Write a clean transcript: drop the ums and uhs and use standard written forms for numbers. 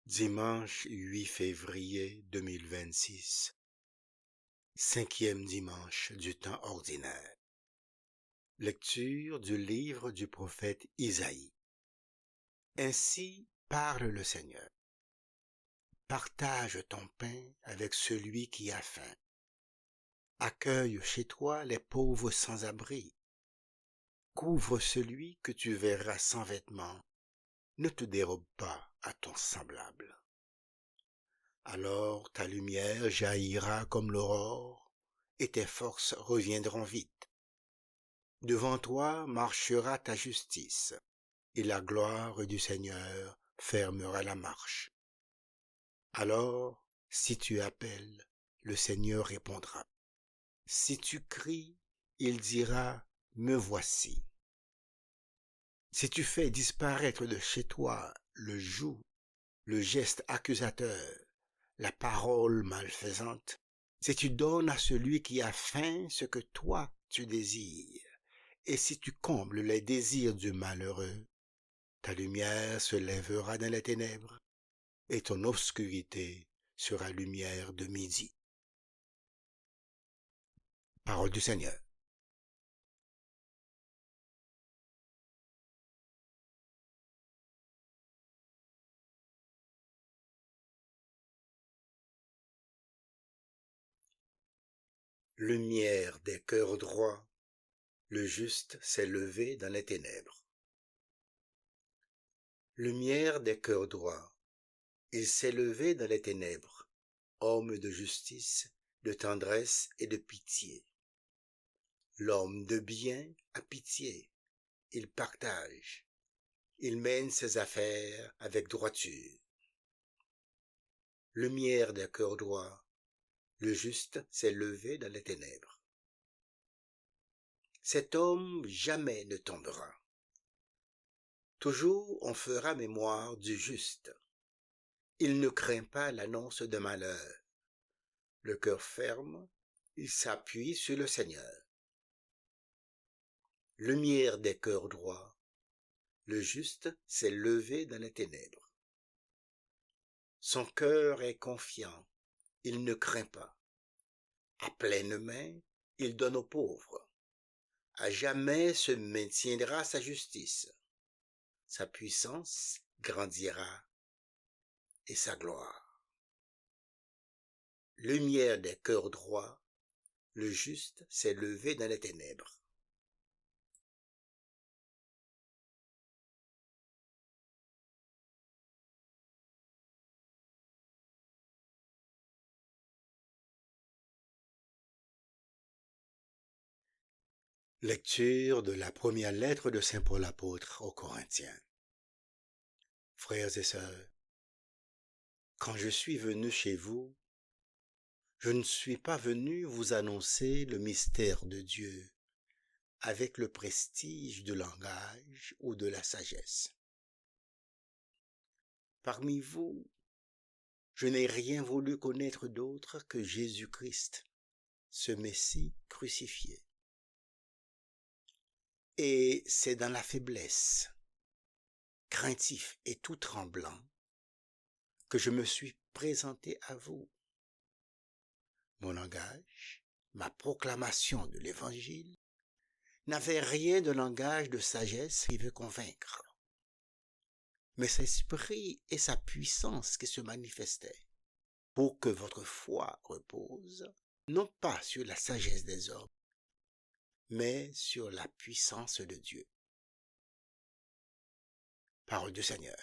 Dimanche 8 février 2026, cinquième dimanche du temps ordinaire. Lecture du livre du prophète Isaïe. Ainsi parle le Seigneur. Partage ton pain avec celui qui a faim. Accueille chez toi les pauvres sans abri. Couvre celui que tu verras sans vêtements. Ne te dérobe pas à ton semblable. Alors ta lumière jaillira comme l'aurore, et tes forces reviendront vite. Devant toi marchera ta justice, et la gloire du Seigneur fermera la marche. Alors, si tu appelles, le Seigneur répondra. Si tu cries, il dira, me voici. Si tu fais disparaître de chez toi le joug, le geste accusateur, la parole malfaisante, si tu donnes à celui qui a faim ce que toi tu désires, et si tu combles les désirs du malheureux, ta lumière se lèvera dans les ténèbres, et ton obscurité sera lumière de midi. Parole du Seigneur. Lumière des cœurs droits, le juste s'est levé dans les ténèbres. Lumière des cœurs droits, il s'est levé dans les ténèbres, homme de justice, de tendresse et de pitié. L'homme de bien a pitié, il partage, il mène ses affaires avec droiture. Lumière des cœurs droits, le juste s'est levé dans les ténèbres. Cet homme jamais ne tombera. Toujours on fera mémoire du juste. Il ne craint pas l'annonce de malheur. Le cœur ferme, il s'appuie sur le Seigneur. Lumière des cœurs droits, le juste s'est levé dans les ténèbres. Son cœur est confiant, il ne craint pas. À pleine main, il donne aux pauvres. À jamais se maintiendra sa justice. Sa puissance grandira et sa gloire. Lumière des cœurs droits, le juste s'est levé dans les ténèbres. Lecture de la première lettre de Saint Paul apôtre aux Corinthiens. Frères et sœurs, quand je suis venu chez vous, je ne suis pas venu vous annoncer le mystère de Dieu avec le prestige du langage ou de la sagesse. Parmi vous, je n'ai rien voulu connaître d'autre que Jésus-Christ, ce Messie crucifié. Et c'est dans la faiblesse, craintif et tout tremblant, que je me suis présenté à vous. Mon langage, ma proclamation de l'Évangile, n'avait rien de langage de sagesse qui veut convaincre. Mais c'est l'Esprit et sa puissance qui se manifestaient, pour que votre foi repose, non pas sur la sagesse des hommes, mais sur la puissance de Dieu. Parole du Seigneur.